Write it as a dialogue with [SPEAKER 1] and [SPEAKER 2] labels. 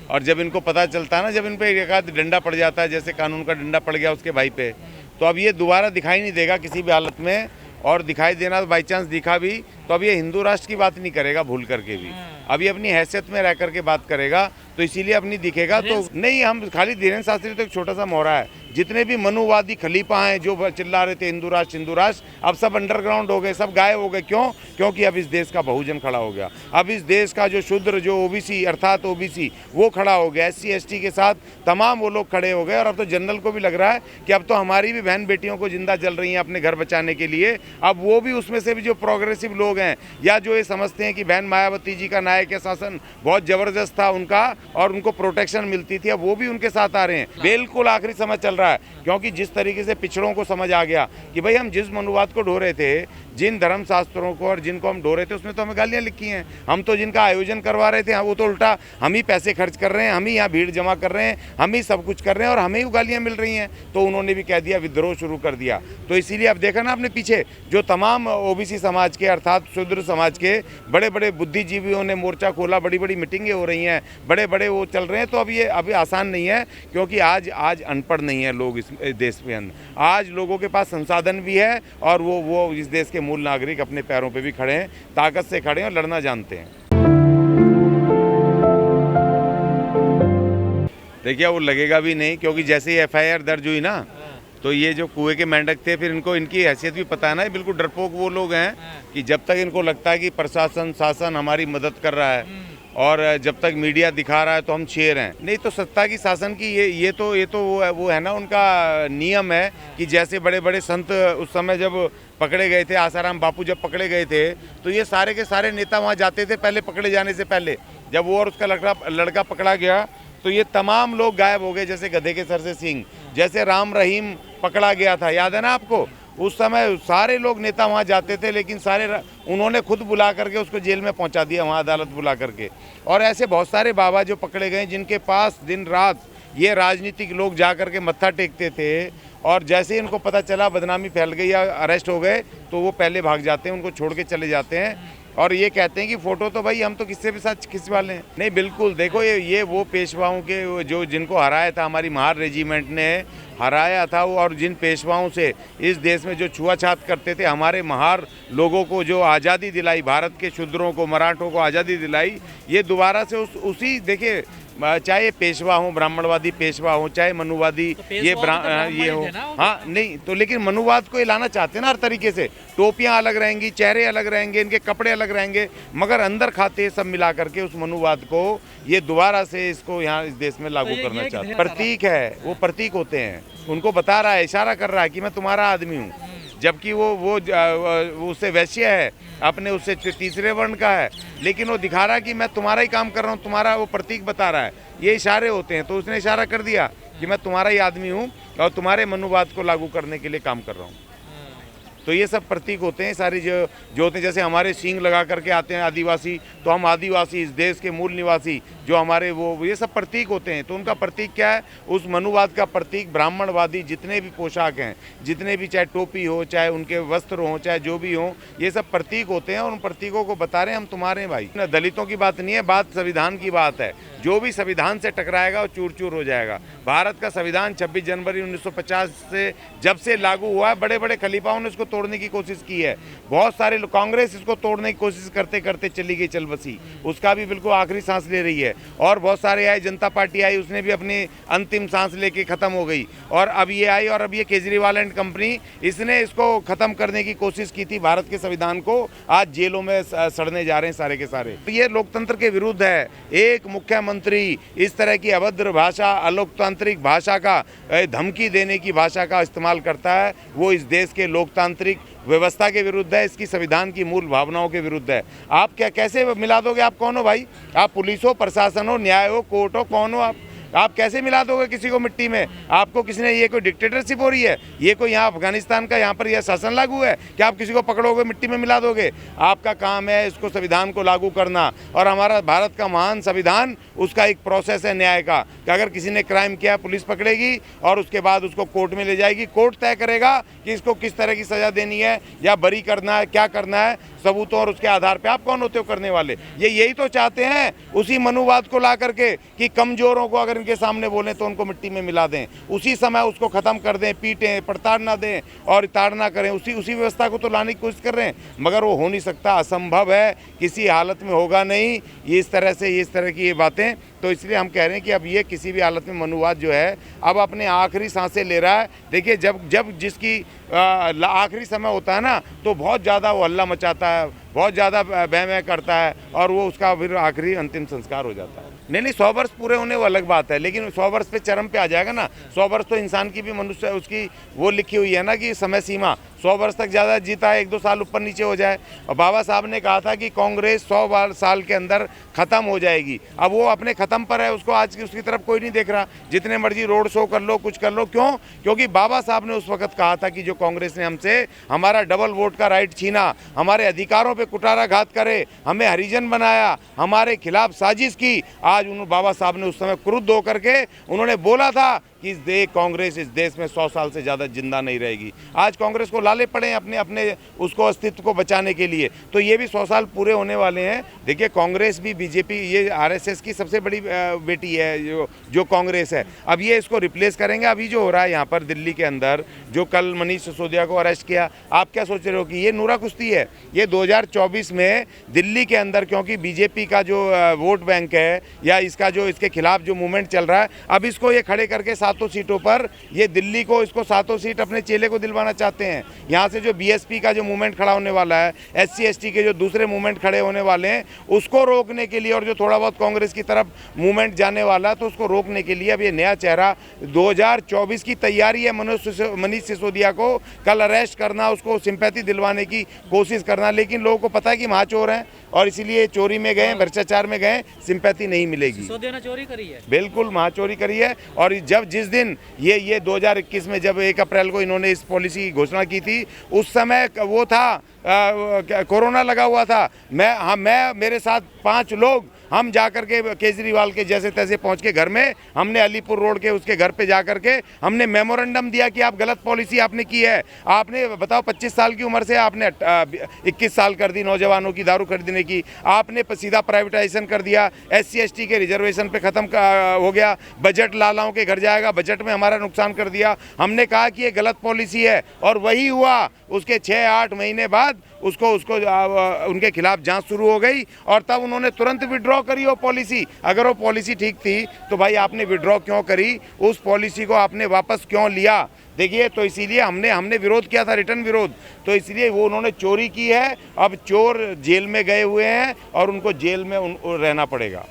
[SPEAKER 1] और जब इनको पता चलता है ना, जब इन पे एक आध डंडा पड़ जाता है, जैसे कानून का डंडा पड़ गया उसके भाई पे, तो अब ये दोबारा दिखाई नहीं देगा किसी भी हालत में। और दिखाई देना तो बाई चांस दिखा भी तो अब ये हिंदू राष्ट्र की बात नहीं करेगा भूल करके भी, अब ये अपनी हैसियत में रह करके बात करेगा, तो इसीलिए अपनी दिखेगा। तो नहीं, हम खाली धीरेन्द्र शास्त्री तो एक छोटा सा मोहरा है। जितने भी मनुवादी खलीफा हैं जो चिल्ला रहे थे हिंदू राष्ट्र, अब सब अंडरग्राउंड हो गए, सब गायब हो गए। क्यों? क्योंकि अब इस देश का बहुजन खड़ा हो गया। अब इस देश का जो शूद्र, जो ओबीसी अर्थात ओबीसी, वो खड़ा हो गया। SC ST के साथ तमाम वो लोग खड़े हो गए। और अब तो जनरल को भी लग रहा है कि अब तो हमारी भी बहन बेटियों को जिंदा जल रही हैं अपने घर बचाने के लिए। अब वो भी उसमें से भी जो प्रोग्रेसिव लोग हैं या जो ये समझते हैं कि बहन मायावती जी का न्याय के शासन बहुत जबरदस्त था उनका और उनको प्रोटेक्शन मिलती थी, अब वो भी उनके साथ आ रहे हैं। बिल्कुल आखिरी समय चल रहा है, क्योंकि जिस तरीके से पिछड़ों को समझ आ गया कि भाई हम जिस मनुवाद को ढो रहे थे, जिन धर्म शास्त्रों को और जिनको हम ढो रहे थे, उसमें तो हमें गालियाँ लिखी हैं। हम तो जिनका आयोजन करवा रहे थे वो तो उल्टा हम ही पैसे खर्च कर रहे हैं, हम ही यहाँ भीड़ जमा कर रहे हैं, हम ही सब कुछ कर रहे हैं और हमें ही गालियाँ मिल रही हैं। तो उन्होंने भी कह दिया, विद्रोह शुरू कर दिया। तो इसीलिए अब देखा ना आपने पीछे जो तमाम OBC समाज के अर्थात शूद्र समाज के बड़े बड़े बुद्धिजीवियों ने मोर्चा खोला, बड़ी बड़ी मीटिंगें हो रही हैं, बड़े बड़े वो चल रहे हैं। तो अब ये अभी आसान नहीं है, क्योंकि आज अनपढ़ नहीं है लोग इस देश में। आज लोगों के पास संसाधन भी है और वो इस देश के मूल नागरिक अपने पैरों पे भी खड़े हैं, ताकत से खड़े हैं और लड़ना जानते हैं। देखिए वो लगेगा भी नहीं, क्योंकि जैसे ही FIR दर्ज हुई ना, तो ये जो कुएं के मेंढक थे, फिर इनको इनकी हैसियत भी पता है ना, बिल्कुल डरपोक वो लोग हैं कि जब तक इनको लगता है कि प्रशासन शासन हमारी मदद कर रहा है और जब तक मीडिया दिखा रहा है तो हम शेर हैं। नहीं तो सत्ता की शासन की ये तो वो है ना, उनका नियम है कि जैसे बड़े बड़े संत उस समय जब पकड़े गए थे, आसाराम बापू जब पकड़े गए थे, तो ये सारे के सारे नेता वहाँ जाते थे पहले पकड़े जाने से पहले। जब वो और उसका लड़का पकड़ा गया तो ये तमाम लोग गायब हो गए, जैसे गधे के सर से सींग। जैसे राम रहीम पकड़ा गया था, याद है ना आपको? उस समय सारे लोग नेता वहाँ जाते थे, लेकिन उन्होंने खुद बुला करके उसको जेल में पहुँचा दिया, वहाँ अदालत बुला करके। और ऐसे बहुत सारे बाबा जो पकड़े गए, जिनके पास दिन रात ये राजनीतिक लोग जा करके मत्था टेकते थे, और जैसे ही इनको पता चला बदनामी फैल गई या अरेस्ट हो गए, तो वो पहले भाग जाते हैं, उनको छोड़ के चले जाते हैं और ये कहते हैं कि फ़ोटो तो भाई हम तो किससे भी साथ खिंचवा लें। नहीं, बिल्कुल देखो, ये वो पेशवाओं के जो जिनको हराया था, हमारी महार रेजिमेंट ने हराया था, और जिन पेशवाओं से इस देश में जो छुआछात करते थे, हमारे महार लोगों को जो आज़ादी दिलाई, भारत के शूद्रों को, मराठों को आज़ादी दिलाई, ये दोबारा से उसी देखिए, चाहे पेशवा हो, ब्राह्मणवादी पेशवा हो, चाहे मनुवादी
[SPEAKER 2] तो
[SPEAKER 1] ये हो, हाँ नहीं तो, लेकिन मनुवाद को लाना चाहते हैं ना हर तरीके से। टोपियां अलग रहेंगी, चेहरे अलग रहेंगे, इनके कपड़े अलग रहेंगे, मगर अंदर खाते सब मिला करके उस मनुवाद को ये दोबारा से इसको यहाँ इस देश में लागू करना चाहते हैं। प्रतीक है, वो प्रतीक होते हैं, उनको बता रहा है, इशारा कर रहा है कि मैं तुम्हारा आदमी हूँ, जबकि वो उससे वैश्य है, अपने उससे तीसरे वर्ण का है, लेकिन वो दिखा रहा है कि मैं तुम्हारा ही काम कर रहा हूँ, तुम्हारा, वो प्रतीक बता रहा है। ये इशारे होते हैं। तो उसने इशारा कर दिया कि मैं तुम्हारा ही आदमी हूँ और तुम्हारे मनुवाद को लागू करने के लिए काम कर रहा हूँ। तो ये सब प्रतीक होते हैं सारी जो होते हैं। जैसे हमारे सींग लगा करके आते हैं आदिवासी, तो हम आदिवासी, इस देश के मूल निवासी जो हमारे वो ये सब प्रतीक होते हैं। तो उनका प्रतीक क्या है? उस मनुवाद का प्रतीक ब्राह्मणवादी जितने भी पोशाक हैं, जितने भी, चाहे टोपी हो, चाहे उनके वस्त्र हो, चाहे जो भी हो, ये सब प्रतीक होते हैं। और उन प्रतीकों को बता रहे हैं हम तुम्हारे हैं भाई। दलितों की बात नहीं है, बात संविधान की बात है। जो भी संविधान से टकराएगा वो चूर चूर हो जाएगा। भारत का संविधान 26 जनवरी 1950 से जब से लागू हुआ है, बड़े बड़े खलीफाओं ने इसको तोड़ने की कोशिश की है। बहुत सारे कांग्रेस इसको तोड़ने की कोशिश करते करते चली गई, चल बसी, उसका भी बिल्कुल आखिरी सांस ले रही है। और बहुत सारे आए, जनता पार्टी आई, उसने भी अपनी अंतिम सांस लेके खत्म हो गई। और अब ये आई, और अब ये केजरीवाल एंड कंपनी, इसने इसको खत्म करने की कोशिश की थी भारत के संविधान को। आज जेलों में सड़ने जा रहे हैं सारे के सारे। तो ये लोकतंत्र के विरुद्ध है। एक मुख्यमंत्री इस तरह की अभद्र भाषा, अलोकतांत्रिक भाषा का, धमकी देने की भाषा का इस्तेमाल करता है, वो इस देश के लोकतांत्रिक व्यवस्था के विरुद्ध है, इसकी संविधान की मूल भावनाओं के विरुद्ध है। आप क्या कैसे मिला दोगे? आप कौन हो भाई? आप पुलिस हो, प्रशासन हो, न्याय हो, कोर्ट हो, कौन हो आप? आप कैसे मिला दोगे किसी को मिट्टी में? आपको किसी ने, ये कोई डिक्टेटरशिप हो रही है? ये कोई यहाँ अफगानिस्तान का यहाँ पर यह शासन लागू है कि आप किसी को पकड़ोगे मिट्टी में मिला दोगे? आपका काम है इसको, संविधान को लागू करना। और हमारा भारत का महान संविधान, उसका एक प्रोसेस है न्याय का कि अगर किसी ने क्राइम किया पुलिस पकड़ेगी और उसके बाद उसको कोर्ट में ले जाएगी, कोर्ट तय करेगा कि इसको किस तरह की सजा देनी है या बरी करना है, क्या करना है, सबूतों और उसके आधार पे। आप कौन होते हो करने वाले? ये यही तो चाहते हैं, उसी मनुवाद को ला करके कि कमजोरों को अगर इनके सामने बोलें तो उनको मिट्टी में मिला दें, उसी समय उसको खत्म कर दें, पीटें, प्रताड़ना दें और ताड़ना करें। उसी व्यवस्था को तो लाने की कोशिश कर रहे हैं, मगर वो हो नहीं सकता, असंभव है, किसी हालत में होगा नहीं ये इस तरह की ये बातें। तो इसलिए हम कह रहे हैं कि अब ये किसी भी हालत में मनुवाद जो है अब अपने आखिरी सांसें ले रहा है। देखिए जब जिसकी आखिरी समय होता है ना, तो बहुत ज़्यादा वो हल्ला मचाता है, बहुत ज़्यादा बह करता है और वो उसका फिर आखिरी अंतिम संस्कार हो जाता है। नहीं 100 वर्ष पूरे होने वो अलग बात है, लेकिन 100 वर्ष पे चरम पे आ जाएगा ना। 100 वर्ष तो इंसान की भी, मनुष्य उसकी वो लिखी हुई है ना कि समय सीमा 100 वर्ष तक ज़्यादा जीता है, 1-2 साल ऊपर नीचे हो जाए। और बाबा साहब ने कहा था कि कांग्रेस 100 साल के अंदर ख़त्म हो जाएगी। अब वो अपने ख़त्म पर है, उसको आज की उसकी तरफ कोई नहीं देख रहा। जितने मर्जी रोड शो कर लो, कुछ कर लो, क्यों? क्योंकि बाबा साहब ने उस वक्त कहा था कि जो कांग्रेस ने हमसे हमारा डबल वोट का राइट छीना, हमारे अधिकारों पर कुठाराघात करे, हमें हरिजन बनाया, हमारे खिलाफ साजिश की। आज उन बाबा साहब ने उस समय क्रुद्ध होकर के उन्होंने बोला था कि कांग्रेस इस देश में 100 साल से ज़्यादा जिंदा नहीं रहेगी। आज कांग्रेस को लाले पड़े अपने उसको अस्तित्व को बचाने के लिए। तो ये भी 100 साल पूरे होने वाले हैं। देखिए कांग्रेस भी, बीजेपी, ये आरएसएस की सबसे बड़ी बेटी है जो कांग्रेस है। अब ये इसको रिप्लेस करेंगे। अभी जो हो रहा है यहाँ पर दिल्ली के अंदर, जो कल मनीष सिसोदिया को अरेस्ट किया, आप क्या सोच रहे हो कि ये नूरा कुश्ती है? ये 2024 में दिल्ली के अंदर, क्योंकि बीजेपी का जो वोट बैंक है या इसका जो इसके खिलाफ जो मूवमेंट चल रहा है, अब इसको ये खड़े करके 7 सीटों पर ये दिल्ली को, इसको 7 सीट अपने चेले को दिलवाना चाहते हैं। यहाँ से जो बीएसपी का जो मूवमेंट खड़ा होने वाला है, एससी एसटी के जो दूसरे मूवमेंट खड़े होने वाले हैं, उसको रोकने के लिए, और जो थोड़ा बहुत कांग्रेस की तरफ मूवमेंट जाने वाला है, तो उसको रोकने के लिए अब ये नया चेहरा 2024 की तैयारी है। मनीष सिसोदिया को कल अरेस्ट करना, उसको सिंपैथी दिलवाने की कोशिश करना, लेकिन लोगों को पता है कि महाचोर हैं और इसीलिए चोरी में गए, भ्रष्टाचार में गए, सिंपैथी नहीं मिलेगी।
[SPEAKER 2] सिसोदिया ने चोरी करी है, बिल्कुल
[SPEAKER 1] महाचोरी करी है। और जिस दिन ये 2021 में जब 1 अप्रैल को इन्होंने इस पॉलिसी की घोषणा की थी, उस समय वो था कोरोना लगा हुआ था। मेरे साथ 5 लोग, हम जाकर के केजरीवाल के जैसे तैसे पहुंच के घर में, हमने अलीपुर रोड के उसके घर पे जाकर के हमने मेमोरेंडम दिया कि आप गलत पॉलिसी आपने की है। आपने बताओ 25 साल की उम्र से आपने 21 साल कर दी नौजवानों की दारू खरीदने की। आपने सीधा प्राइवेटाइजेशन कर दिया, SC ST के रिजर्वेशन पे ख़त्म हो गया, बजट लालाओं के घर जाएगा, बजट में हमारा नुकसान कर दिया। हमने कहा कि ये गलत पॉलिसी है और वही हुआ। उसके 6-8 महीने बाद उसको उनके खिलाफ जांच शुरू हो गई और तब उन्होंने तुरंत विड्रॉ करी वो पॉलिसी। अगर वो पॉलिसी ठीक थी तो भाई आपने विड्रॉ क्यों करी? उस पॉलिसी को आपने वापस क्यों लिया? देखिए, तो इसीलिए हमने विरोध किया था, रिटर्न विरोध। तो इसलिए वो उन्होंने चोरी की है। अब चोर जेल में गए हुए हैं और उनको जेल में रहना पड़ेगा।